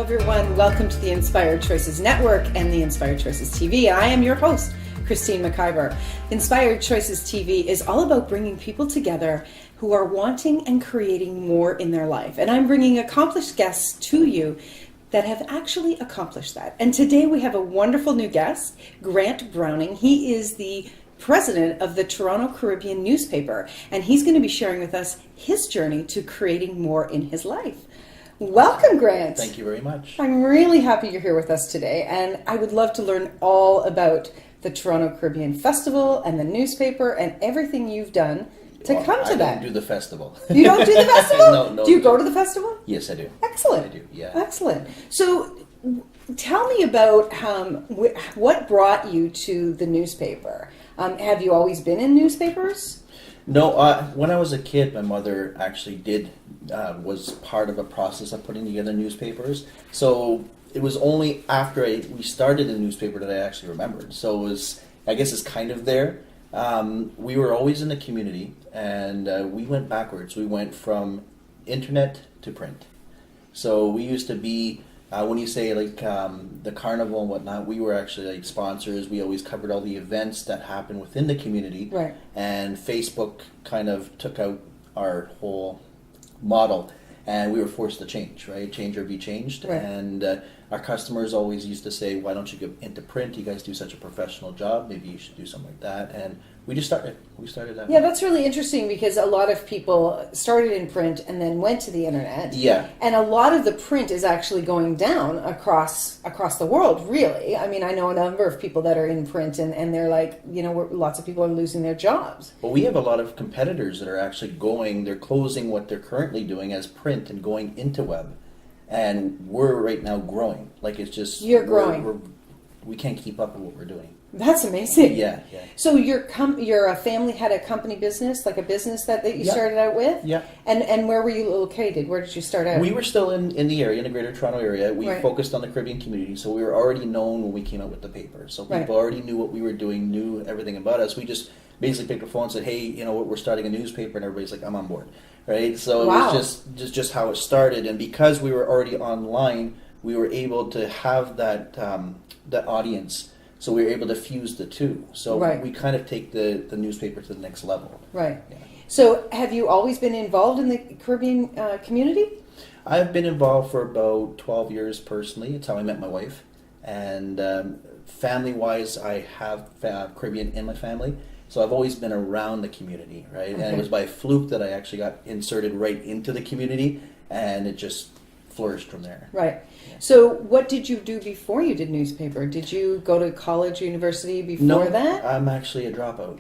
everyone. Welcome to the Inspired Choices Network and the Inspired Choices TV. I am your host, Christine McIver. Inspired Choices TV is all about bringing people together who are wanting and creating more in their life. And I'm bringing accomplished guests to you that have actually accomplished that. And today we have a wonderful new guest, Grant Browning. He is the president of the Toronto Caribbean newspaper, and he's going to be sharing with us his journey to creating more in his life. Welcome, Grant. Thank you very much. I'm really happy you're here with us today, and I would love to learn all about the Toronto Caribbean Festival and the newspaper and everything you've done to come to that. I don't do the festival. You don't do the festival? No. Do you go to the festival? Yes, I do. Excellent. I do, yeah. Excellent. So tell me about what brought you to the newspaper. Have you always been in newspapers? No, when I was a kid, my mother actually was part of a process of putting together newspapers. So it was only after we started the newspaper that I actually remembered. So it was, I guess it's kind of there. We were always in the community, and we went backwards. We went from internet to print. So we used to be, when you say like the carnival and whatnot, we were actually like sponsors. We always covered all the events that happened within the community. Right. And Facebook kind of took out our whole model, and we were forced to change, right? Change or be changed. Right. And our customers always used to say, why don't you go into print? You guys do such a professional job. Maybe you should do something like that. And we just started. We started that. Yeah, that's really interesting because a lot of people started in print and then went to the internet. Yeah. And a lot of the print is actually going down across the world, really. I mean, I know a number of people that are in print and they're like, lots of people are losing their jobs. Well, we have a lot of competitors that are actually they're closing what they're currently doing as print and going into web. And we're right now growing. Like it's just... You're growing. We can't keep up with what we're doing. That's amazing. Yeah. So your family had a company business, like a business that you started out with? Yeah. And where were you located? Where did you start out? We were still in the area, in the greater Toronto area. We Right. focused on the Caribbean community, so we were already known when we came out with the paper. So people Right. already knew what we were doing, knew everything about us. We just basically picked the phone and said, hey, we're starting a newspaper, and everybody's like, I'm on board. Right? So it Wow. was just how it started. And because we were already online, we were able to have that audience. So we were able to fuse the two. So Right. we kind of take the newspaper to the next level. Right. Yeah. So have you always been involved in the Caribbean community? I've been involved for about 12 years personally. It's how I met my wife. And family-wise, I have Caribbean in my family. So I've always been around the community, right? Okay. And it was by fluke that I actually got inserted right into the community, and it just flourished from there. Right. So what did you do before you did newspaper? Did you go to college, university before that? I'm actually a dropout.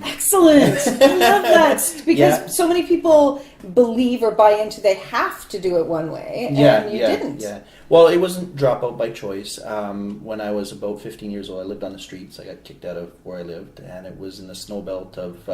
Excellent. I love that. Because Yeah. so many people believe or buy into they have to do it one way, and you didn't. Yeah. Well, it wasn't dropout by choice. When I was about 15 years old, I lived on the streets. I got kicked out of where I lived, and it was in the snow belt of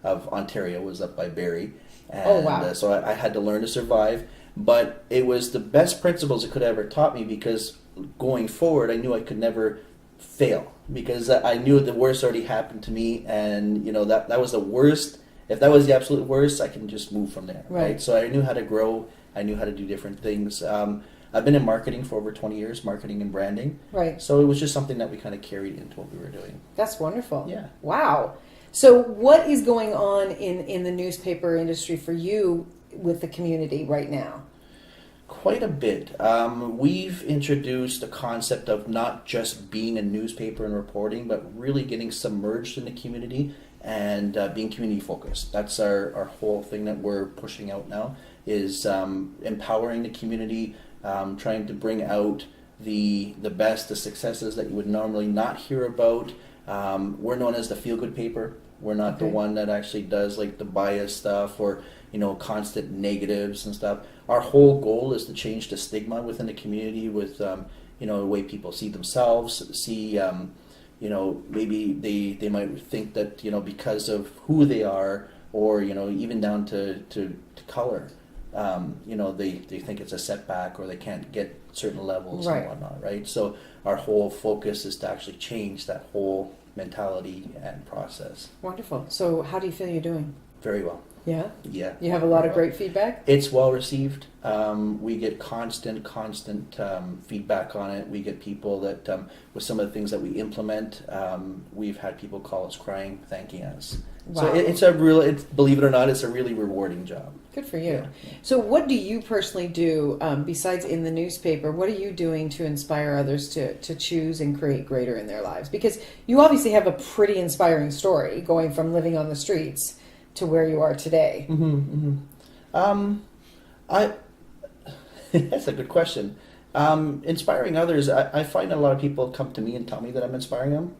Ontario. It was up by Barrie. And, Oh, wow. So I had to learn to survive. But it was the best principles it could have ever taught me, because going forward, I knew I could never fail, because I knew the worst already happened to me, and that was the worst. If that was the absolute worst, I can just move from there. Right. So I knew how to grow. I knew how to do different things. I've been in marketing for over 20 years, marketing and branding. Right. So it was just something that we kind of carried into what we were doing. That's wonderful. Yeah. Wow. So what is going on in the newspaper industry for you with the community right now? Quite a bit. We've introduced the concept of not just being a newspaper and reporting, but really getting submerged in the community and being community focused. That's our whole thing that we're pushing out now, is empowering the community, trying to bring out the best, the successes that you would normally not hear about. We're known as the feel-good paper. We're not the one that actually does like the bias stuff or constant negatives and stuff. Our whole goal is to change the stigma within the community with the way people see themselves, see maybe they might think that because of who they are, or even down to color, they think it's a setback, or they can't get certain levels Right. and whatnot, right? So our whole focus is to actually change that whole mentality and process. Wonderful. So how do you feel you're doing? Very well. Yeah? Yeah. You have a lot of great feedback? It's well received. We get constant feedback on it. We get people that, with some of the things that we implement, we've had people call us crying, thanking us. Wow. So believe it or not, it's a really rewarding job. Good for you. Yeah. So what do you personally do, besides in the newspaper, what are you doing to inspire others to choose and create greater in their lives? Because you obviously have a pretty inspiring story going from living on the streets to where you are today. Mm-hmm, mm-hmm. That's a good question. Inspiring others, I find a lot of people come to me and tell me that I'm inspiring them.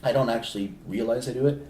I don't actually realize I do it.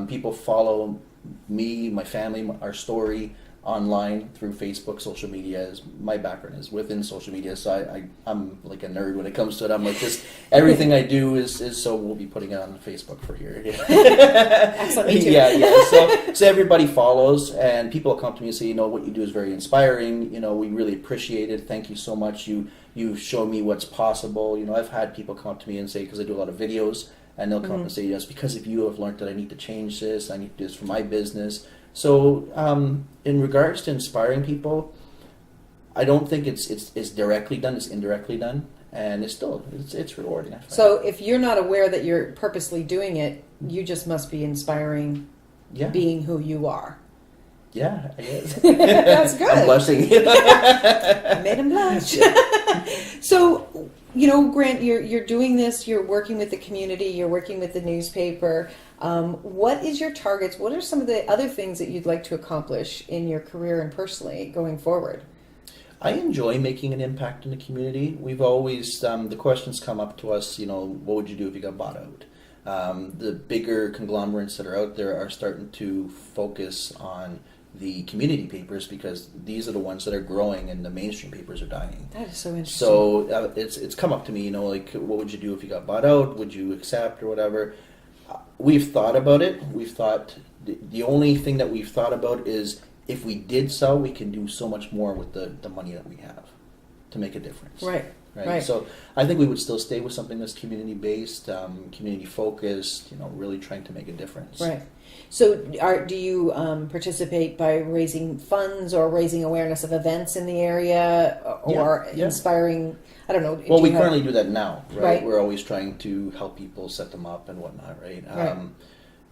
People follow me, my family, our story online through Facebook, social media. My background is within social media, so I'm like a nerd when it comes to it. I'm like, just everything I do is so we'll be putting it on Facebook for here. Excellent, me too. Yeah. So everybody follows, and people come to me and say, what you do is very inspiring. We really appreciate it. Thank you so much. You show me what's possible. I've had people come up to me and say, because I do a lot of videos, and they'll come up and say, yes, because of you, I've learned that I need to change this. I need to do this for my business. So in regards to inspiring people, I don't think it's directly done. It's indirectly done, and it's rewarding. I find. So if you're not aware that you're purposely doing it, you just must be inspiring, being who you are. Yeah, I guess. That's good. I'm blushing. I made him blush. So, Grant, you're doing this. You're working with the community. You're working with the newspaper. What is your targets? What are some of the other things that you'd like to accomplish in your career and personally going forward? I enjoy making an impact in the community. We've always, the questions come up to us, what would you do if you got bought out? The bigger conglomerates that are out there are starting to focus on the community papers because these are the ones that are growing and the mainstream papers are dying. That is so interesting. So it's come up to me, like, what would you do if you got bought out? Would you accept or whatever? We've thought about it. We've thought the only thing that we've thought about is if we did sell, we can do so much more with the money that we have to make a difference. Right. So I think we would still stay with something that's community-based, community-focused, really trying to make a difference. Right. So do you participate by raising funds or raising awareness of events in the area or inspiring, I don't know. Well, we currently do that now, right? We're always trying to help people set them up and whatnot, right?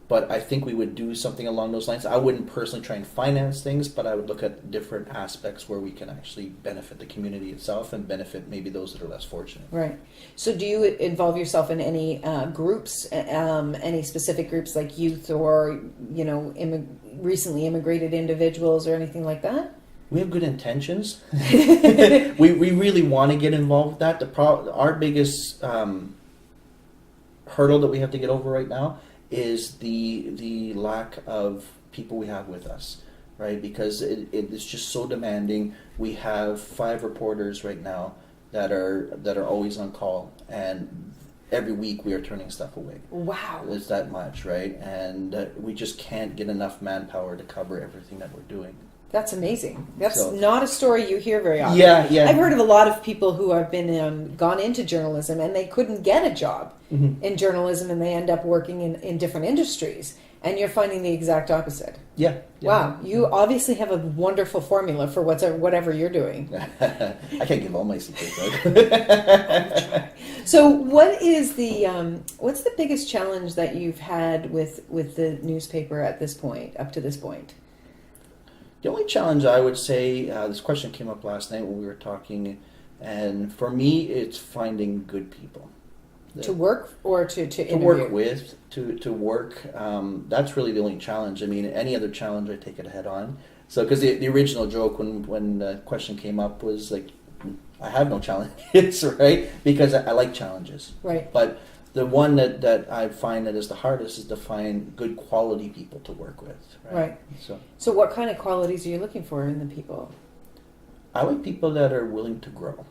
But I think we would do something along those lines. I wouldn't personally try and finance things, but I would look at different aspects where we can actually benefit the community itself and benefit maybe those that are less fortunate. Right. So do you involve yourself in any groups, any specific groups like youth or, recently immigrated individuals or anything like that? We have good intentions. we really want to get involved with that. Our biggest hurdle that we have to get over right now is the lack of people we have with us, right? Because it's just so demanding. We have 5 reporters right now that are always on call, and every week we are turning stuff away. Wow. It's that much, right? And we just can't get enough manpower to cover everything that we're doing. That's amazing. That's not a story you hear very often. Yeah. I've heard of a lot of people who have been gone into journalism and they couldn't get a job in journalism and they end up working in different industries. And you're finding the exact opposite. Yeah. Wow. You obviously have a wonderful formula for whatever you're doing. I can't give all my secrets. So what is what's the biggest challenge that you've had with the newspaper at this point, up to this point? The only challenge I would say, this question came up last night when we were talking, and for me, it's finding good people. To work or to interview? To work with, to work. That's really the only challenge. I mean, any other challenge, I take it head on. So, because the original joke when the question came up was like, I have no challenges, right? Because I like challenges. Right. But the one that I find that is the hardest is to find good quality people to work with. Right. So what kind of qualities are you looking for in the people? I like people that are willing to grow,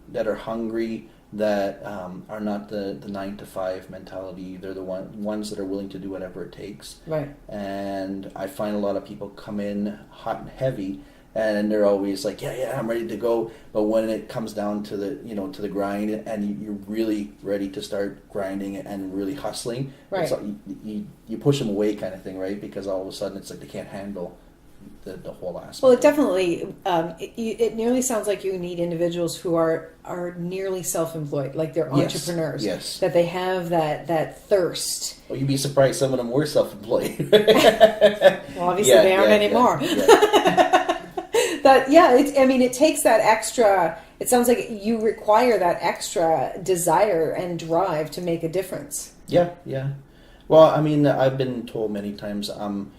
that are hungry, that are not the 9-to-5 mentality. They're the ones that are willing to do whatever it takes. Right. And I find a lot of people come in hot and heavy, and they're always like, yeah, I'm ready to go. But when it comes down to the grind, and you're really ready to start grinding and really hustling, right? It's like you push them away, kind of thing, right? Because all of a sudden it's like they can't handle the whole aspect. Well, it definitely, it nearly sounds like you need individuals who are nearly self-employed, like they're entrepreneurs. Yes. That they have that thirst. Well, you'd be surprised some of them were self-employed. Well, obviously they aren't anymore. It takes that extra, it sounds like you require that extra desire and drive to make a difference. Yeah. Well, I mean, I've been told many times I'm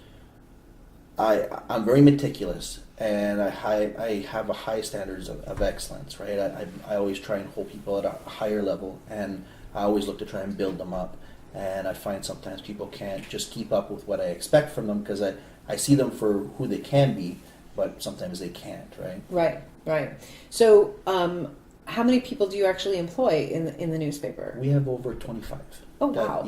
very meticulous, and I have a high standards of excellence, right? I always try and hold people at a higher level, and I always look to try and build them up. And I find sometimes people can't just keep up with what I expect from them because I see them for who they can be, but sometimes they can't, right? Right. So, how many people do you actually employ in the newspaper? We have over 25. Oh, wow.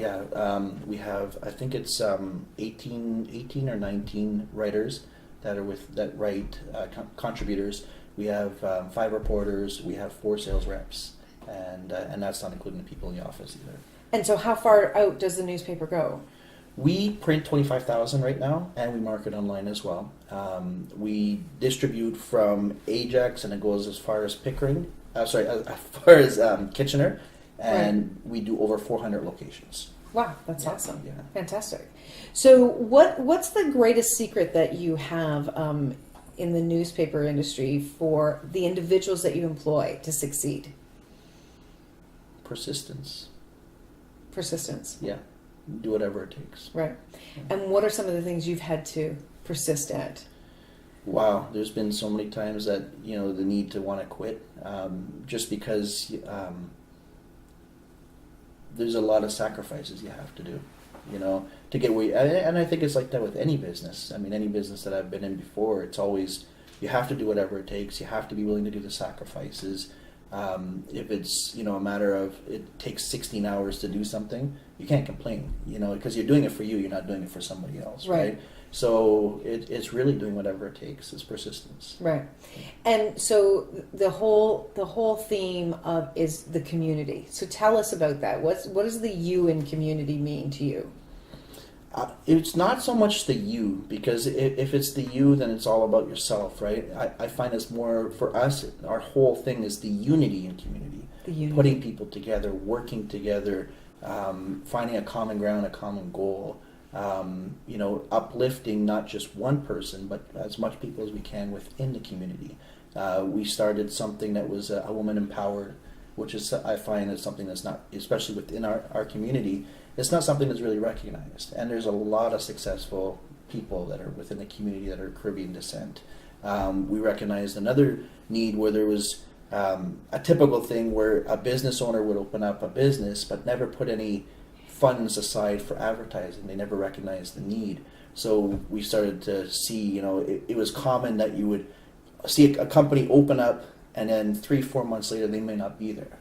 We have, I think it's 18 or 19 writers that write contributors. We have 5 reporters. We have 4 sales reps, and that's not including the people in the office either. And so how far out does the newspaper go? We print 25,000 right now, and we market online as well. We distribute from Ajax, and it goes as far as Pickering. As far as Kitchener, and we do over 400 locations. Wow, that's awesome! Yeah. Fantastic. So, what's the greatest secret that you have in the newspaper industry for the individuals that you employ to succeed? Persistence. Yeah. Do whatever it takes. Right. And what are some of the things you've had to persist at? Wow, there's been so many times that, the need to want to quit, just because there's a lot of sacrifices you have to do, to get where and I think it's like that with any business. I mean, any business that I've been in before, it's always, you have to do whatever it takes. You have to be willing to do the sacrifices. If it's, a matter of it takes 16 hours to do something, you can't complain, because you're doing it for you, you're not doing it for somebody else, right? So it's really doing whatever it takes. It's persistence. Right. And so the whole theme is the community. So tell us about that. What does the you in community mean to you? It's not so much the you, because if it's the you, then it's all about yourself, right? I find it's more, for us, our whole thing is the unity in community. The unity. Putting people together, working together, finding a common ground, a common goal. Uplifting not just one person, but as much people as we can within the community. We started something that was a woman empowered, which is, I find, is something that's not, especially within our community, it's not something that's really recognized. And there's a lot of successful people that are within the community that are Caribbean descent. We recognized another need where there was a typical thing where a business owner would open up a business but never put any funds aside for advertising. They never recognized the need. So we started to see, it was common that you would see a company open up and then 3-4 months later they may not be there,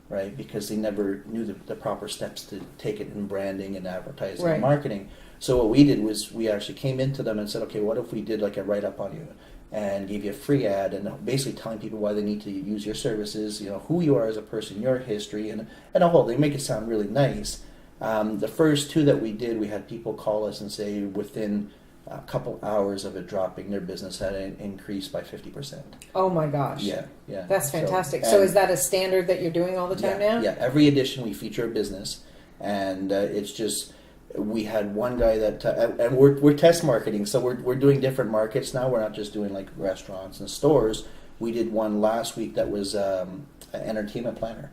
right? Because they never knew the proper steps to take it in branding and advertising and marketing. So what we did was we actually came into them and said, okay, what if we did like a write-up on you and gave you a free ad and basically telling people why they need to use your services, who you are as a person, your history, and a whole, they make it sound really nice. The first 2 that we did, we had people call us and say within a couple hours of it dropping, their business had increased by 50%. Oh my gosh. Yeah. That's fantastic. So is that a standard that you're doing all the time now? Yeah, every edition we feature a business, and it's just, we had one guy that, and we're test marketing, so we're doing different markets now. We're not just doing like restaurants and stores. We did one last week that was an entertainment planner.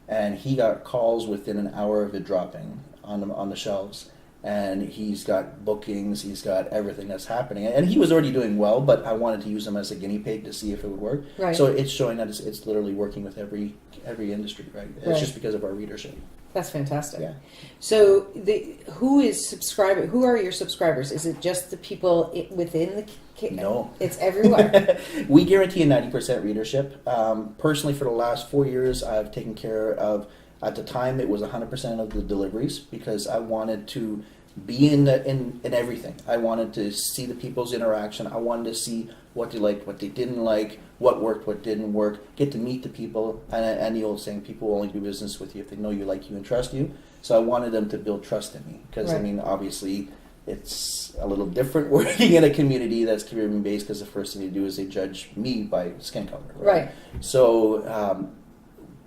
And he got calls within an hour of it dropping on the shelves. And he's got bookings, he's got everything that's happening. And he was already doing well, but I wanted to use him as a guinea pig to see if it would work. Right. So it's showing that it's literally working with every industry, right? It's just because of our readership. That's fantastic. Yeah. So who are your subscribers? Is it just the people within the... No. It's everywhere. We guarantee a 90% readership. Personally, for the last 4 years, I've taken care of, at the time, it was 100% of the deliveries because I wanted to be in everything. I wanted to see the people's interaction. I wanted to see what they liked, what they didn't like, what worked, what didn't work, get to meet the people. And the old saying, people will only do business with you if they know you, like you, and trust you. So I wanted them to build trust in me because, I mean, obviously, it's a little different working in a community that's Caribbean based, because the first thing they do is they judge me by skin color. Right. So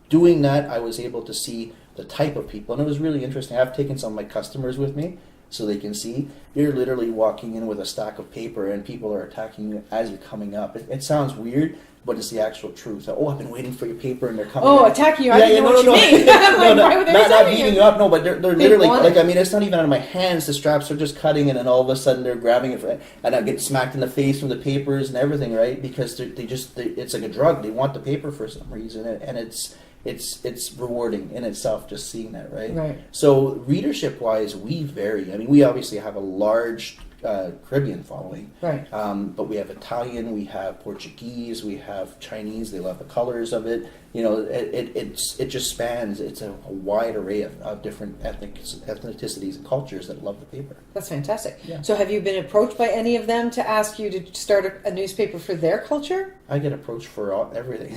doing that, I was able to see the type of people, and it was really interesting. I've taken some of my customers with me so they can see. You're literally walking in with a stack of paper and people are attacking you as you're coming up. It sounds weird, but it's the actual truth. Oh, I've been waiting for your paper, and they're coming. Oh, attacking you! I didn't know what you mean. Why would they not beating you up. No, but they're literally like, I mean, it's not even out of my hands. The straps are just cutting, and then all of a sudden they're grabbing it, and I get smacked in the face from the papers and everything, right? Because it's like a drug. They want the paper for some reason, and it's rewarding in itself just seeing that, right? Right. So readership wise, we vary. I mean, we obviously have a large Caribbean following, right? But we have Italian, we have Portuguese, we have Chinese. They love the colors of it. You know, it just spans. It's a wide array of different ethnicities and cultures that love the paper. That's fantastic. Yeah. So have you been approached by any of them to ask you to start a newspaper for their culture? I get approached for everything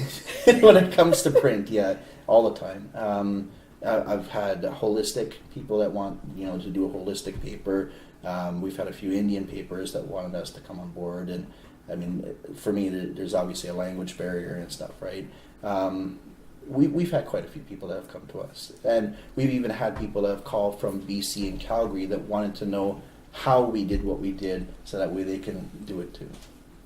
when it comes to print. Yeah, all the time. I've had holistic people that want to do a holistic paper. We've had a few Indian papers that wanted us to come on board, and I mean, for me, there's obviously a language barrier and stuff, right? We've had quite a few people that have come to us, and we've even had people that have called from BC and Calgary that wanted to know how we did what we did, so that way they can do it too.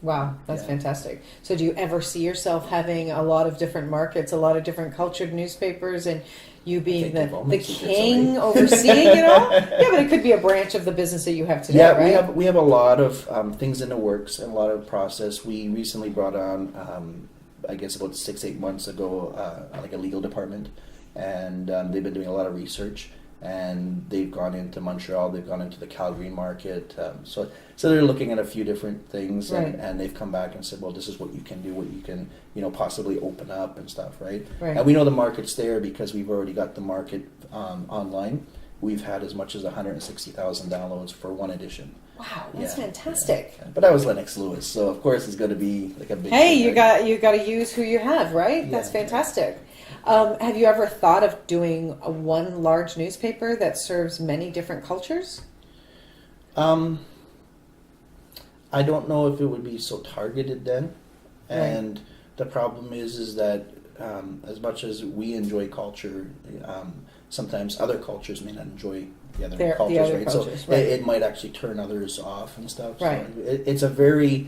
Wow, that's fantastic. So do you ever see yourself having a lot of different markets, a lot of different cultured newspapers, and you being the king overseeing it all? Yeah, but it could be a branch of the business that you have today, right? Yeah, we have a lot of things in the works and a lot of process. We recently brought on, I guess about 6-8 months ago, like a legal department, and they've been doing a lot of research. And they've gone into Montreal, they've gone into the Calgary market. So they're looking at a few different things, and they've come back and said, well, this is what you can do, what you can, possibly open up and stuff, right? And we know the market's there because we've already got the market online. We've had as much as 160,000 downloads for one edition. Wow, that's fantastic. Yeah. But I was Lennox Lewis, so of course it's going to be like a big. Hey, you got to use who you have, right? Yeah, that's fantastic. Have you ever thought of doing one large newspaper that serves many different cultures? I don't know if it would be so targeted then. And the problem is that as much as we enjoy culture, sometimes other cultures may not enjoy the other cultures, right? So it might actually turn others off and stuff. Right. So it's a very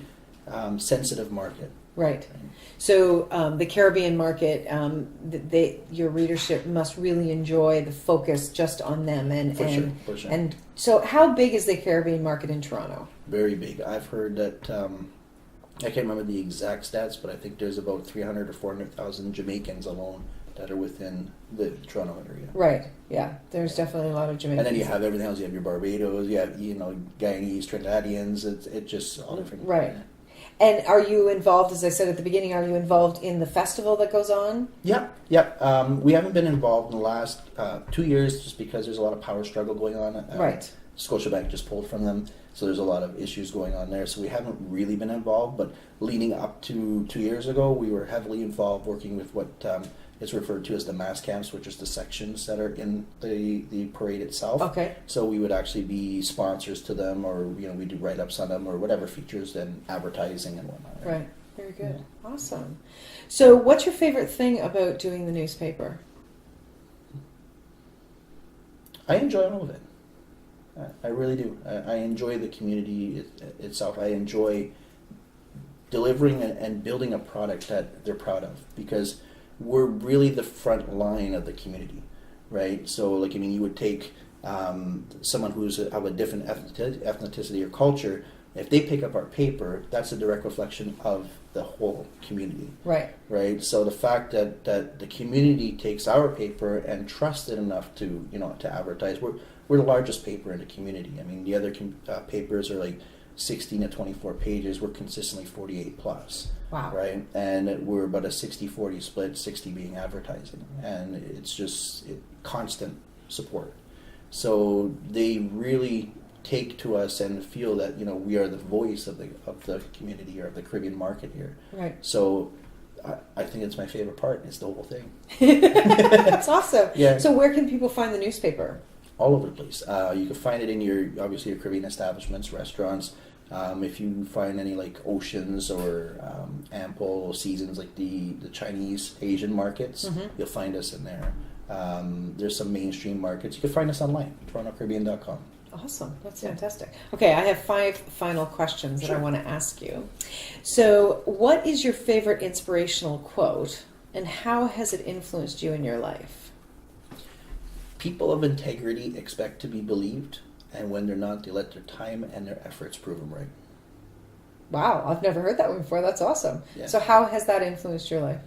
sensitive market. Right. So the Caribbean market, your readership must really enjoy the focus just on them. For sure. And so how big is the Caribbean market in Toronto? Very big. I've heard that, I can't remember the exact stats, but I think there's about 300 or 400,000 Jamaicans alone that are within the Toronto area. Right, yeah. There's definitely a lot of Jamaicans. And then you have everything else. You have your Barbados, you have, Guyanese, Trinidadians. It's just all different. Right. And are you involved, as I said at the beginning, are you involved in the festival that goes on? Yep. We haven't been involved in the last 2 years just because there's a lot of power struggle going on. Right. Scotiabank just pulled from them, so there's a lot of issues going on there. So we haven't really been involved, but leading up to 2 years ago, we were heavily involved working with what is referred to as the mass camps, which is the sections that are in the parade itself. Okay. So we would actually be sponsors to them, or we do write-ups on them, or whatever features and advertising and whatnot. Right. Very good. Yeah. Awesome. So what's your favorite thing about doing the newspaper? I enjoy all of it. I really do. I enjoy the community itself. I enjoy delivering and building a product that they're proud of, because we're really the front line of the community, right? So, you would take someone who's of a different ethnicity or culture. If they pick up our paper, that's a direct reflection of the whole community. Right. Right. So the fact that the community takes our paper and trusts it enough to to advertise, we're the largest paper in the community. I mean, the other papers are like 16 to 24 pages. We're consistently 48 plus. Wow. Right. And we're about a 60-40 split, 60 being advertising, and it's just constant support. So they really take to us and feel that we are the voice of the community or of the Caribbean market here. Right. So I think it's my favorite part. It's the whole thing. That's awesome. Yeah. So where can people find the newspaper? All over the place. You can find it in obviously your Caribbean establishments, restaurants. If you find any like Oceans or Ample Seasons, like the Chinese Asian markets, you'll find us in there. There's some mainstream markets. You can find us online, TorontoCaribbean.com. Awesome. That's fantastic. Okay, I have 5 final questions that I want to ask you. So, what is your favorite inspirational quote, and how has it influenced you in your life? People of integrity expect to be believed, and when they're not, they let their time and their efforts prove them right. Wow, I've never heard that one before. That's awesome. Yeah. So how has that influenced your life?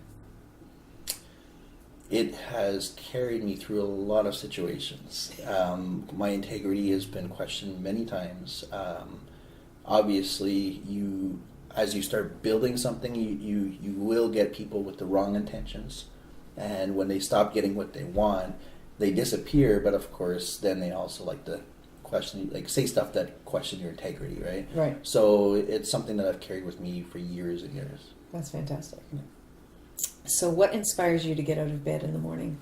It has carried me through a lot of situations. My integrity has been questioned many times. Obviously, as you start building something, you will get people with the wrong intentions, and when they stop getting what they want, they disappear. But of course, then they also like to question, like say stuff that question your integrity, right? Right. So it's something that I've carried with me for years and years. That's fantastic. So what inspires you to get out of bed in the morning?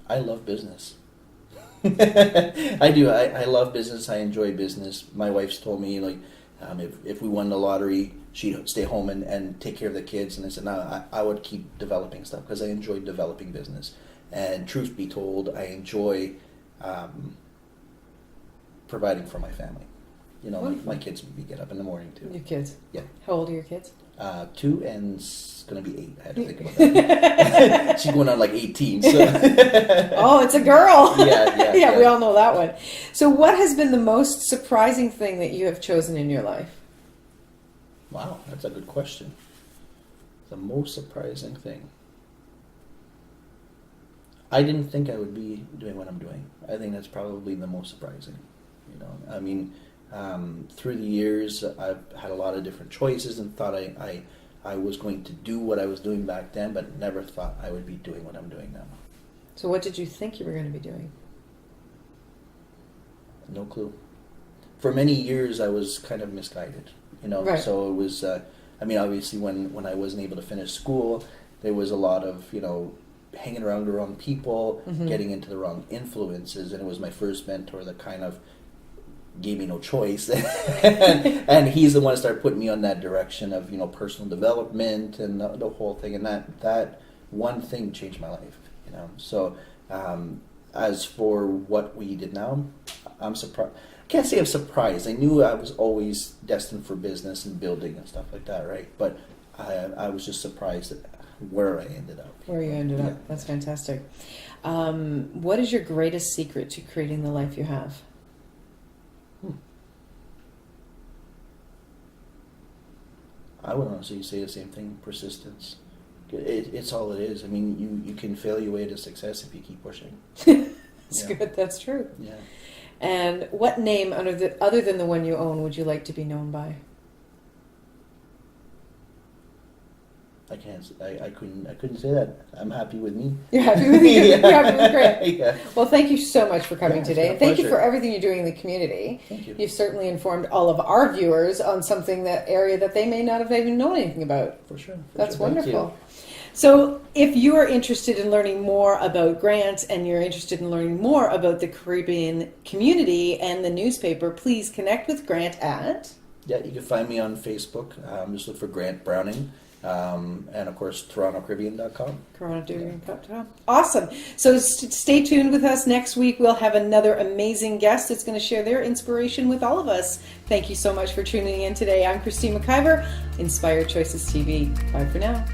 I love business. I do. I love business. I enjoy business. My wife's told me, like, if we won the lottery, she'd stay home and take care of the kids. And I said, no, I would keep developing stuff because I enjoy developing business. And truth be told, I enjoy providing for my family. You know, like my kids get up in the morning too. Your kids? Yeah. How old are your kids? 2 and going to be 8. I had to think about that. She's going on like 18. So. Oh, it's a girl. Yeah, we all know that one. So what has been the most surprising thing that you have chosen in your life? Wow, that's a good question. The most surprising thing. I didn't think I would be doing what I'm doing. I think that's probably the most surprising. You know, I mean, through the years, I've had a lot of different choices and thought I was going to do what I was doing back then, but never thought I would be doing what I'm doing now. So what did you think you were going to be doing? No clue. For many years, I was kind of misguided, you know. Right. So it was, I mean, obviously when I wasn't able to finish school, there was a lot of, you know, hanging around the wrong people, getting into the wrong influences, and it was my first mentor that kind of gave me no choice. and he's the one that started putting me on that direction of, you know, personal development and the whole thing, and that one thing changed my life, you know. So as for what we did now, I'm surprised. I can't say I'm surprised. I knew I was always destined for business and building and stuff like that, right? But I was just surprised at where I ended up. Where you ended up. Yeah. That's fantastic. What is your greatest secret to creating the life you have? I would honestly say the same thing, persistence. It's all it is. I mean, you can fail your way to success if you keep pushing. That's good. That's true. Yeah. And what name, other than the one you own, would you like to be known by? I can't. I couldn't say that. I'm happy with me. You're happy with me. Yeah. You're happy with Grant. Yeah. Well, thank you so much for coming today, and thank you pleasure. for everything you're doing in the community. Thank you. You've certainly informed all of our viewers on something area that they may not have even known anything about. For sure. That's Thank wonderful. you. So if you are interested in learning more about Grant and you're interested in learning more about the Caribbean community and the newspaper, please connect with Grant at... Yeah, you can find me on Facebook. Just look for Grant Browning. And of course, TorontoCaribbean.com. TorontoCaribbean.com. Awesome. So stay tuned with us. Next week, we'll have another amazing guest that's going to share their inspiration with all of us. Thank you so much for tuning in today. I'm Christine McIver, Inspired Choices TV. Bye for now.